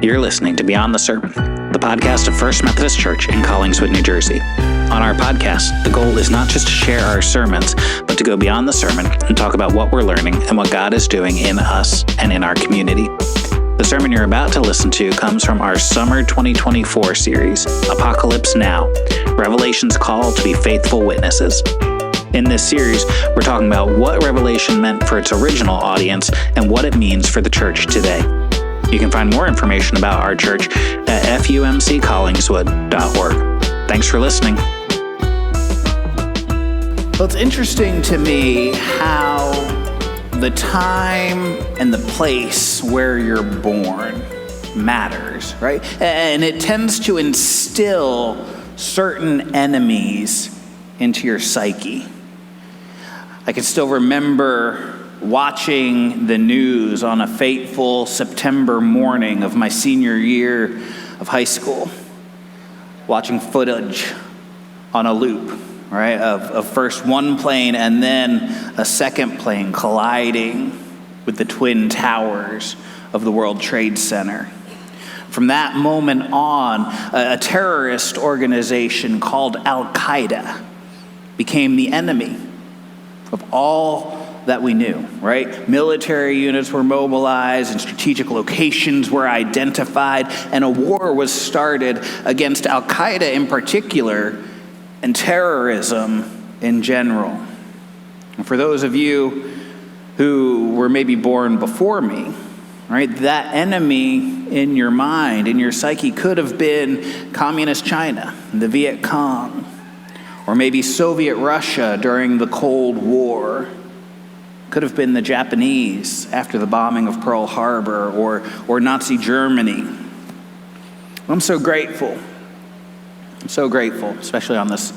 You're listening to Beyond the Sermon, the podcast of First Methodist Church in Collingswood, New Jersey. On our podcast, the goal is not just to share our sermons, but to go beyond the sermon and talk about what we're learning and what God is doing in us and in our community. The sermon you're about to listen to comes from our Summer 2024 series, Apocalypse Now, Revelation's Call to be Faithful Witnesses. In this series, we're talking about what Revelation meant for its original audience and what it means for the church today. You can find more information about our church at fumccollingswood.org. Thanks for listening. Well, it's interesting to me how the time and the place where you're born matters, right? And it tends to instill certain enemies into your psyche. I can still remember watching the news on a fateful September morning of my senior year of high school, watching footage on a loop, right, of first one plane and then a second plane colliding with the twin towers of the World Trade Center. From that moment on, a terrorist organization called Al-Qaeda became the enemy of all that we knew, right? Military units were mobilized and strategic locations were identified, and a war was started against Al-Qaeda in particular and terrorism in general. And for those of you who were maybe born before me, right, that enemy in your mind, in your psyche, could have been Communist China, the Viet Cong, or maybe Soviet Russia during the Cold War. Could have been the Japanese after the bombing of Pearl Harbor, or Nazi Germany. I'm so grateful. I'm so grateful, especially on this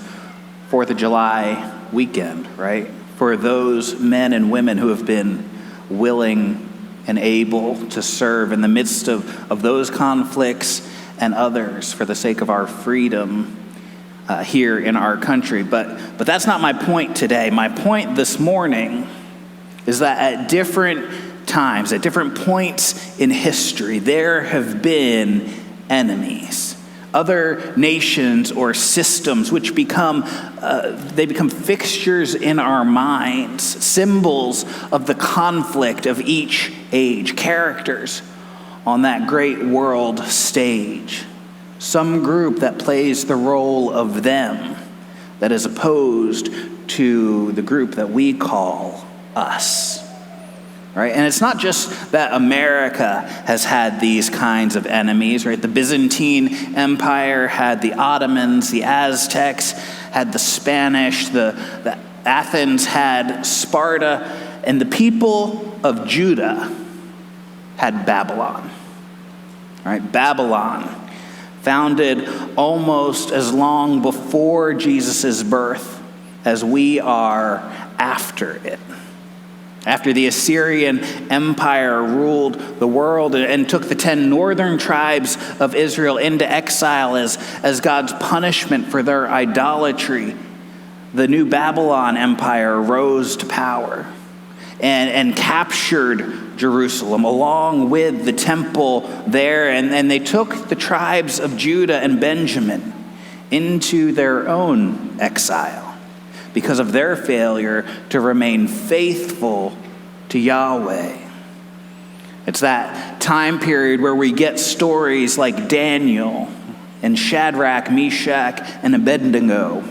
4th of July weekend, right? For those men and women who have been willing and able to serve in the midst of those conflicts and others for the sake of our freedom here in our country. But that's not my point today. My point this morning is that at different times, at different points in history, there have been enemies, other nations or systems which become fixtures in our minds, symbols of the conflict of each age, characters on that great world stage. Some group that plays the role of them that is opposed to the group that we call us, right? And it's not just that America has had these kinds of enemies, right? The Byzantine Empire had the Ottomans, the Aztecs had the Spanish, the Athens had Sparta, and the people of Judah had Babylon, right? Babylon, founded almost as long before Jesus' birth as we are after it. After the Assyrian Empire ruled the world and took the 10 northern tribes of Israel into exile as God's punishment for their idolatry, the new Babylon Empire rose to power and captured Jerusalem along with the temple there. And they took the tribes of Judah and Benjamin into their own exile because of their failure to remain faithful to Yahweh. It's that time period where we get stories like Daniel and Shadrach, Meshach, and Abednego,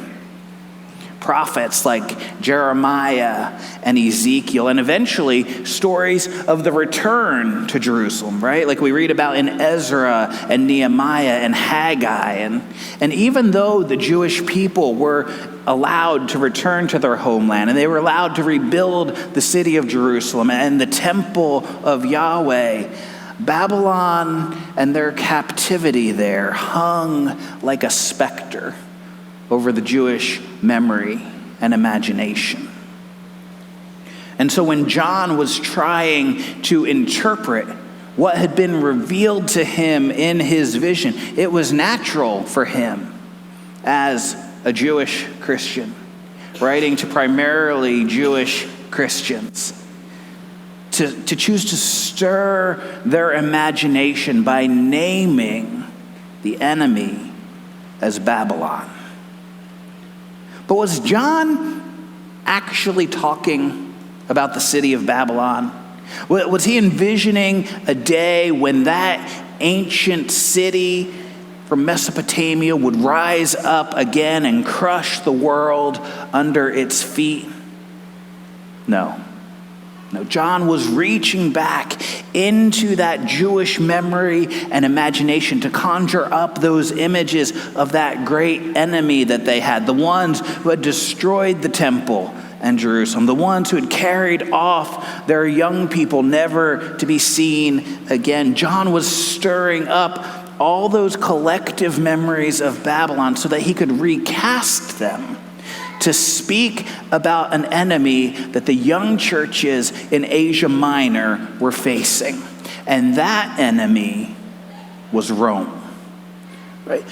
prophets like Jeremiah and Ezekiel, and eventually stories of the return to Jerusalem, right? Like we read about in Ezra and Nehemiah and Haggai. And even though the Jewish people were allowed to return to their homeland and they were allowed to rebuild the city of Jerusalem and the temple of Yahweh, Babylon and their captivity there hung like a specter over the Jewish memory and imagination. And so when John was trying to interpret what had been revealed to him in his vision, it was natural for him as a Jewish Christian, writing to primarily Jewish Christians, to choose to stir their imagination by naming the enemy as Babylon. But was John actually talking about the city of Babylon? Was he envisioning a day when that ancient city from Mesopotamia would rise up again and crush the world under its feet? No, John was reaching back into that Jewish memory and imagination to conjure up those images of that great enemy that they had, the ones who had destroyed the temple and Jerusalem, the ones who had carried off their young people never to be seen again. John was stirring up all those collective memories of Babylon so that he could recast them to speak about an enemy that the young churches in Asia Minor were facing. And that enemy was Rome. Right?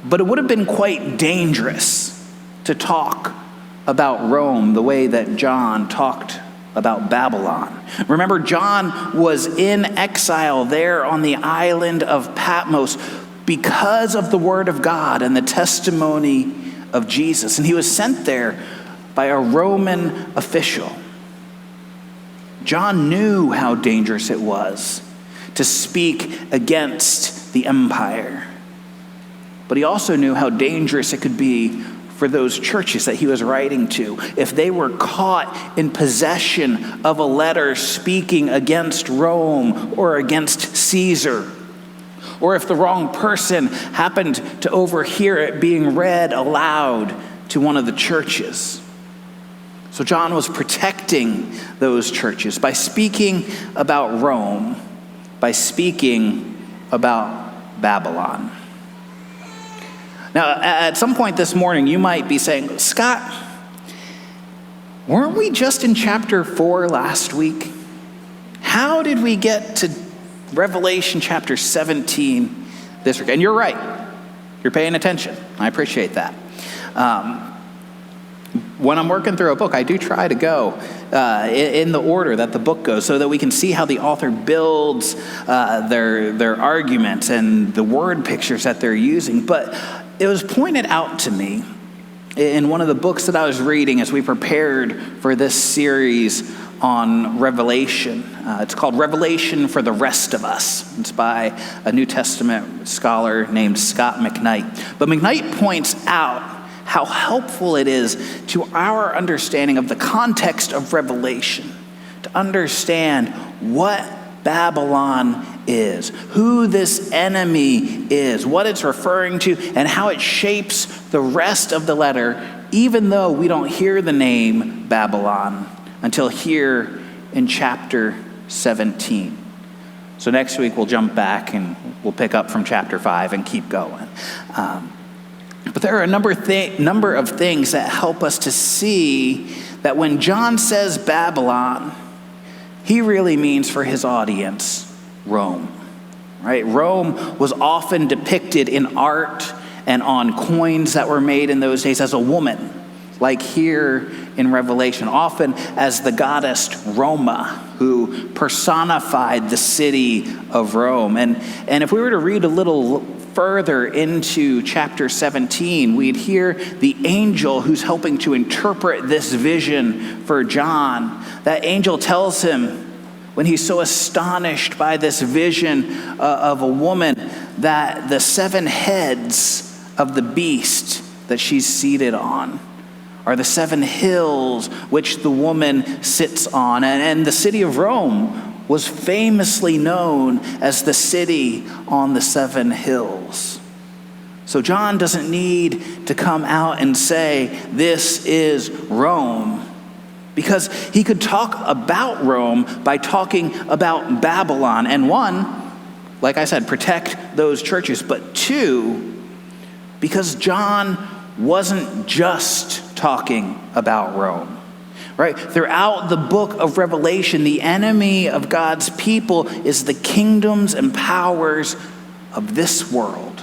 But it would have been quite dangerous to talk about Rome the way that John talked about Babylon. Remember, John was in exile there on the island of Patmos because of the word of God and the testimony of Jesus. And he was sent there by a Roman official. John knew how dangerous it was to speak against the empire. But he also knew how dangerous it could be for those churches that he was writing to if they were caught in possession of a letter speaking against Rome or against Caesar, or if the wrong person happened to overhear it being read aloud to one of the churches. So John was protecting those churches by speaking about Rome, by speaking about Babylon. Now, at some point this morning, you might be saying, Scott, weren't we just in chapter 4 last week? How did we get to Revelation chapter 17 this week? And you're right. You're paying attention. I appreciate that. When I'm working through a book, I do try to go in the order that the book goes so that we can see how the author builds their arguments and the word pictures that they're using. But it was pointed out to me in one of the books that I was reading as we prepared for this series on Revelation. It's called Revelation for the Rest of Us. It's by a New Testament scholar named Scott McKnight. But McKnight points out how helpful it is to our understanding of the context of Revelation to understand what Babylon is, who this enemy is, what it's referring to, and how it shapes the rest of the letter, even though we don't hear the name Babylon until here in chapter 17. So next week we'll jump back and we'll pick up from chapter 5 and keep going. But there are a number of things that help us to see that when John says Babylon, he really means for his audience Rome. Right? Rome was often depicted in art and on coins that were made in those days as a woman, like here in Revelation, often as the goddess Roma, who personified the city of Rome. And if we were to read a little further into chapter 17, we'd hear the angel who's helping to interpret this vision for John. That angel tells him, when he's so astonished by this vision of a woman, that the 7 heads of the beast that she's seated on are the 7 hills which the woman sits on. And the city of Rome was famously known as the city on the 7 hills. So John doesn't need to come out and say, this is Rome, because he could talk about Rome by talking about Babylon. And 1, like I said, protect those churches. But 2, because John wasn't just talking about Rome. Right? Throughout the book of Revelation, the enemy of God's people is the kingdoms and powers of this world,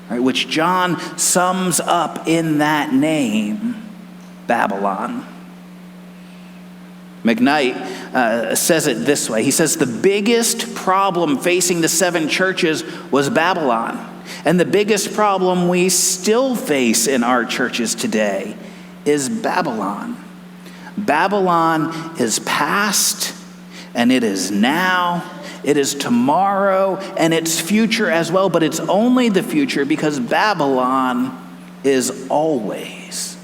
right? Which John sums up in that name, Babylon. McKnight says it this way. He says, the biggest problem facing the 7 churches was Babylon. And the biggest problem we still face in our churches today is Babylon. Babylon is past, and it is now, it is tomorrow, and it's future as well. But it's only the future because Babylon is always.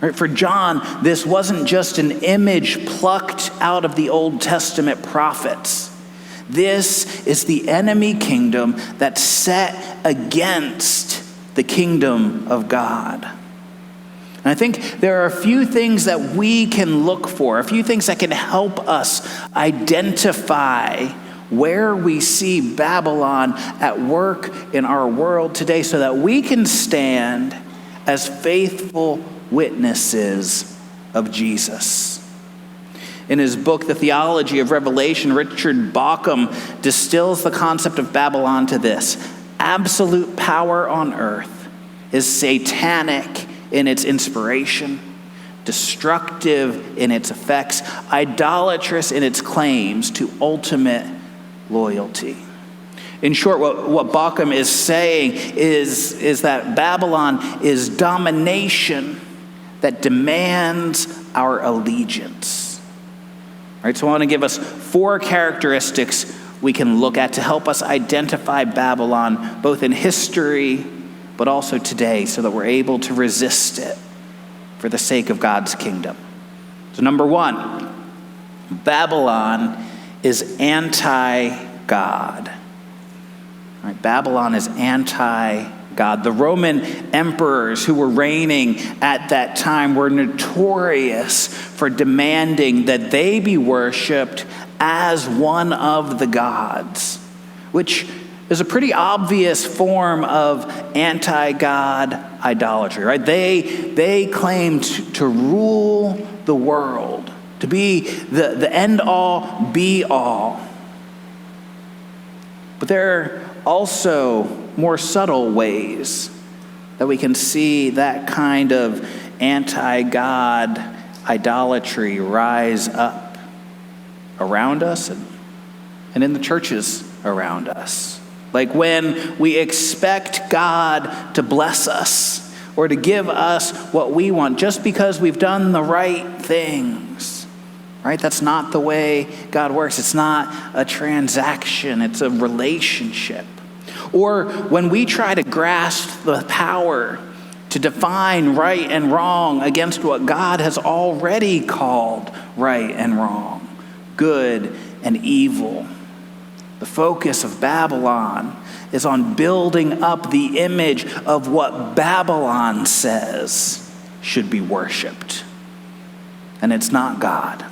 Right, for John, this wasn't just an image plucked out of the Old Testament prophets. This is the enemy kingdom that's set against the kingdom of God. And I think there are a few things that we can look for, a few things that can help us identify where we see Babylon at work in our world today so that we can stand as faithful witnesses of Jesus. In his book, The Theology of Revelation, Richard Bauckham distills the concept of Babylon to this: absolute power on earth is satanic in its inspiration, destructive in its effects, idolatrous in its claims to ultimate loyalty. In short, what Bauckham is saying is that Babylon is domination that demands our allegiance. All right, so I want to give us 4 characteristics we can look at to help us identify Babylon, both in history, but also today, so that we're able to resist it for the sake of God's kingdom. So number 1, Babylon is anti-God. All right, Babylon is anti-God. The Roman emperors who were reigning at that time were notorious for demanding that they be worshipped as one of the gods, which is a pretty obvious form of anti-God idolatry, right? They claimed to rule the world, to be the end-all, be-all. But there are also more subtle ways that we can see that kind of anti-God idolatry rise up around us and in the churches around us. Like when we expect God to bless us or to give us what we want just because we've done the right things, right? That's not the way God works. It's not a transaction. It's a relationship. Or when we try to grasp the power to define right and wrong against what God has already called right and wrong, good and evil. The focus of Babylon is on building up the image of what Babylon says should be worshiped. And it's not God.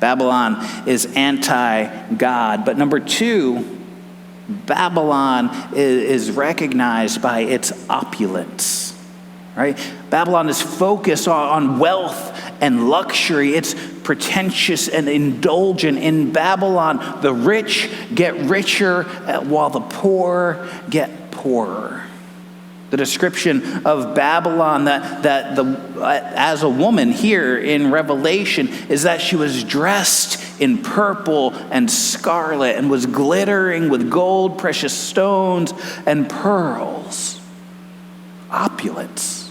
Babylon is anti-God. But number 2, Babylon is recognized by its opulence, right? Babylon is focused on wealth and luxury. It's pretentious and indulgent. In Babylon, the rich get richer while the poor get poorer. The description of Babylon as a woman here in Revelation is that she was dressed in purple and scarlet and was glittering with gold, precious stones, and pearls. Opulence.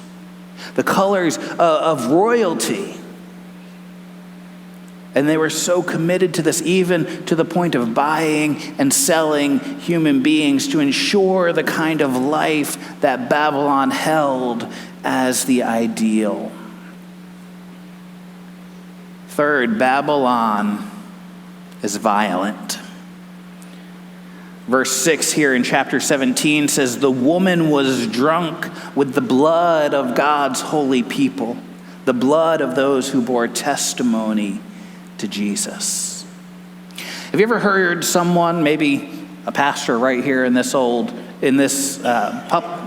The colors of royalty. And they were so committed to this, even to the point of buying and selling human beings to ensure the kind of life that Babylon held as the ideal. Third, Babylon is violent. Verse 6 here in chapter 17 says, "The woman was drunk with the blood of God's holy people, the blood of those who bore testimony to Jesus." Have you ever heard someone, maybe a pastor right here in this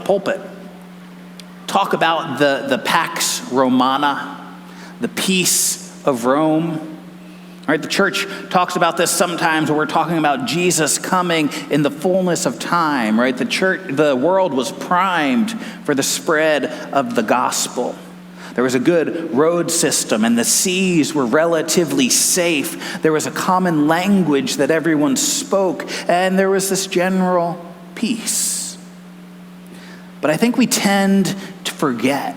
pulpit, talk about the Pax Romana, the peace of Rome? All right, the church talks about this sometimes when we're talking about Jesus coming in the fullness of time, right? The world was primed for the spread of the gospel. There was a good road system, and the seas were relatively safe. There was a common language that everyone spoke, and there was this general peace. But I think we tend to forget,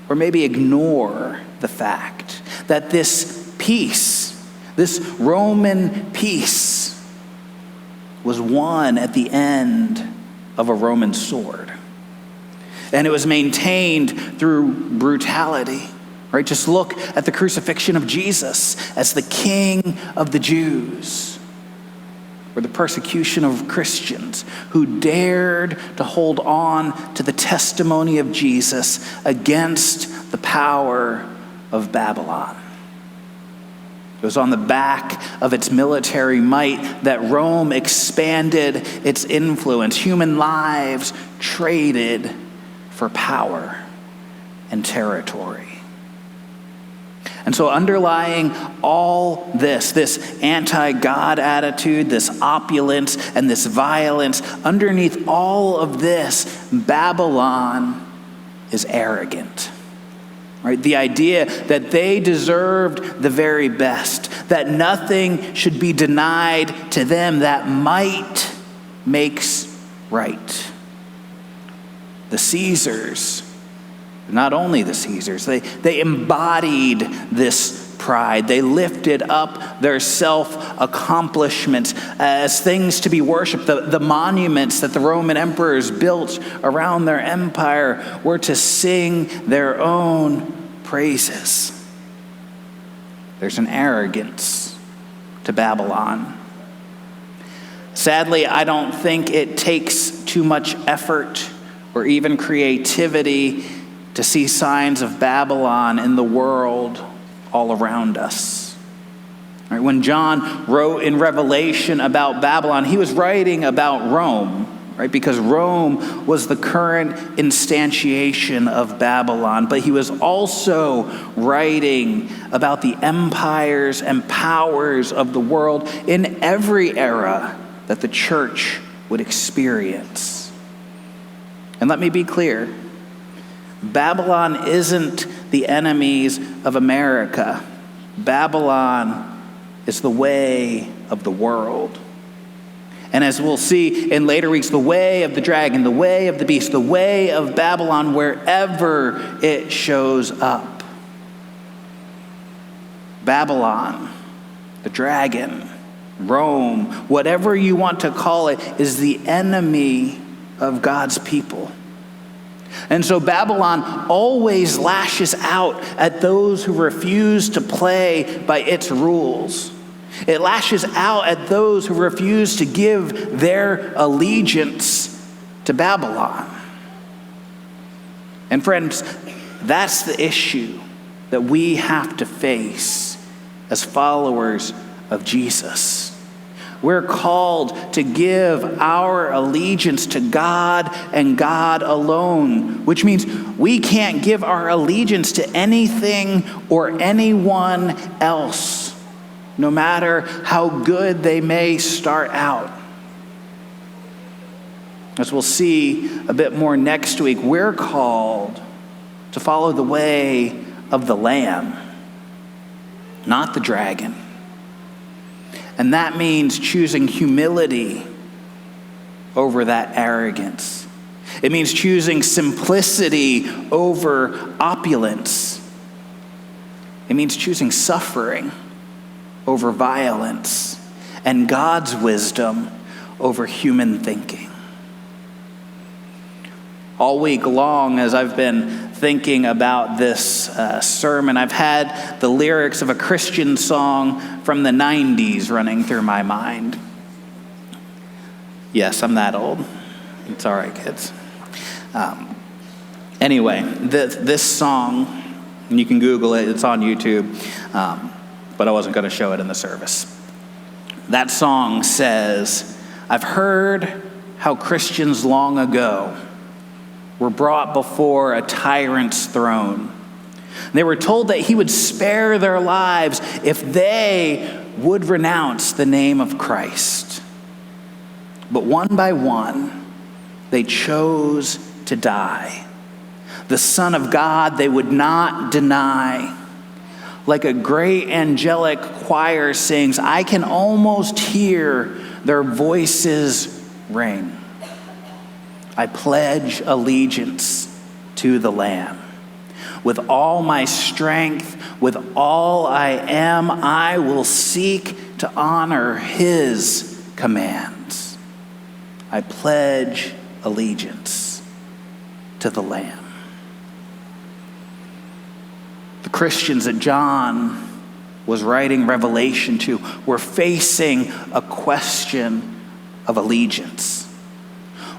or maybe ignore the fact that this peace, this Roman peace, was won at the end of a Roman sword. And it was maintained through brutality, right? Just look at the crucifixion of Jesus as the King of the Jews, or the persecution of Christians who dared to hold on to the testimony of Jesus against the power of Babylon. It was on the back of its military might that Rome expanded its influence. Human lives traded for power and territory. And so underlying all this anti-God attitude, this opulence and this violence, underneath all of this, Babylon is arrogant. Right? The idea that they deserved the very best, that nothing should be denied to them, that might makes right. The Caesars, not only the Caesars, they embodied this pride. They lifted up their self-accomplishments as things to be worshipped. The monuments that the Roman emperors built around their empire were to sing their own praises. There's an arrogance to Babylon. Sadly, I don't think it takes too much effort or even creativity to see signs of Babylon in the world all around us. Right? When John wrote in Revelation about Babylon, he was writing about Rome, right? Because Rome was the current instantiation of Babylon. But he was also writing about the empires and powers of the world in every era that the church would experience. And let me be clear, Babylon isn't the enemies of America. Babylon is the way of the world. And as we'll see in later weeks, the way of the dragon, the way of the beast, the way of Babylon, wherever it shows up. Babylon, the dragon, Rome, whatever you want to call it, is the enemy of God's people. And so Babylon always lashes out at those who refuse to play by its rules. It lashes out at those who refuse to give their allegiance to Babylon. And friends, that's the issue that we have to face as followers of Jesus. We're called to give our allegiance to God and God alone, which means we can't give our allegiance to anything or anyone else, no matter how good they may start out. As we'll see a bit more next week, we're called to follow the way of the Lamb, not the dragon. And that means choosing humility over that arrogance. It means choosing simplicity over opulence. It means choosing suffering over violence and God's wisdom over human thinking. All week long, as I've been thinking about this sermon, I've had the lyrics of a Christian song from the 90s running through my mind. Yes, I'm that old. It's all right, kids. Anyway, this song, and you can Google it, it's on YouTube, but I wasn't going to show it in the service. That song says, "I've heard how Christians long ago were brought before a tyrant's throne. They were told that he would spare their lives if they would renounce the name of Christ. But one by one, they chose to die. The Son of God they would not deny. Like a great angelic choir sings, I can almost hear their voices ring. I pledge allegiance to the Lamb. With all my strength, with all I am, I will seek to honor his commands. I pledge allegiance to the Lamb. The Christians that John was writing Revelation to were facing a question of allegiance.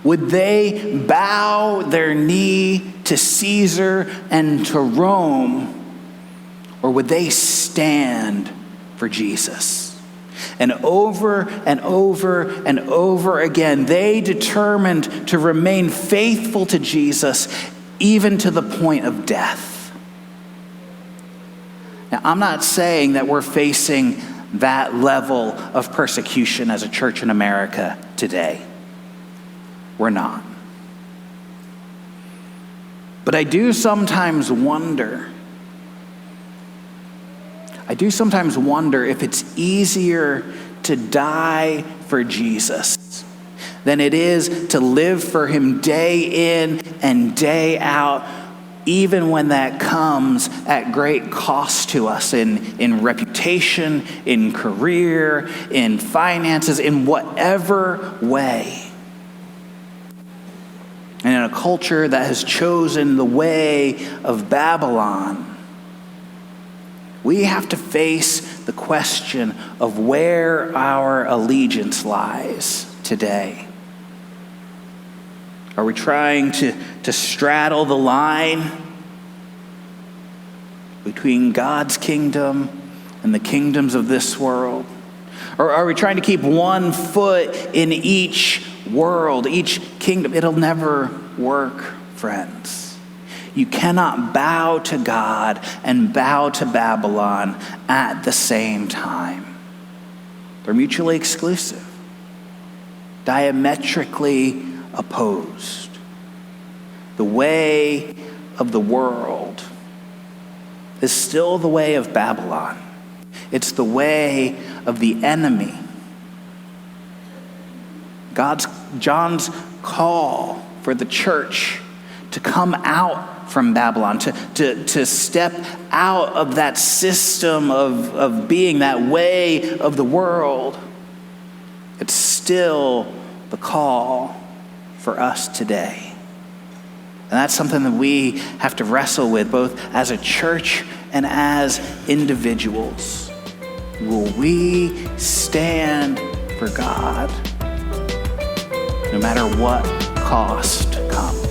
Would they bow their knee to Caesar and to Rome, or would they stand for Jesus? And over and over and over again, they determined to remain faithful to Jesus, even to the point of death. Now, I'm not saying that we're facing that level of persecution as a church in America today. We're not. But I do sometimes wonder if it's easier to die for Jesus than it is to live for him day in and day out, even when that comes at great cost to us in reputation, in career, in finances, in whatever way. And in a culture that has chosen the way of Babylon, we have to face the question of where our allegiance lies today. Are we trying to straddle the line between God's kingdom and the kingdoms of this world? Or are we trying to keep one foot in each world, each kingdom? It'll never work, friends. You cannot bow to God and bow to Babylon at the same time. They're mutually exclusive, diametrically opposed. The way of the world is still the way of Babylon. It's the way of the enemy. John's call for the church to come out from Babylon, to step out of that system of being that way of the world. It's still the call for us today. And that's something that we have to wrestle with, both as a church and as individuals. Will we stand for God no matter what cost comes?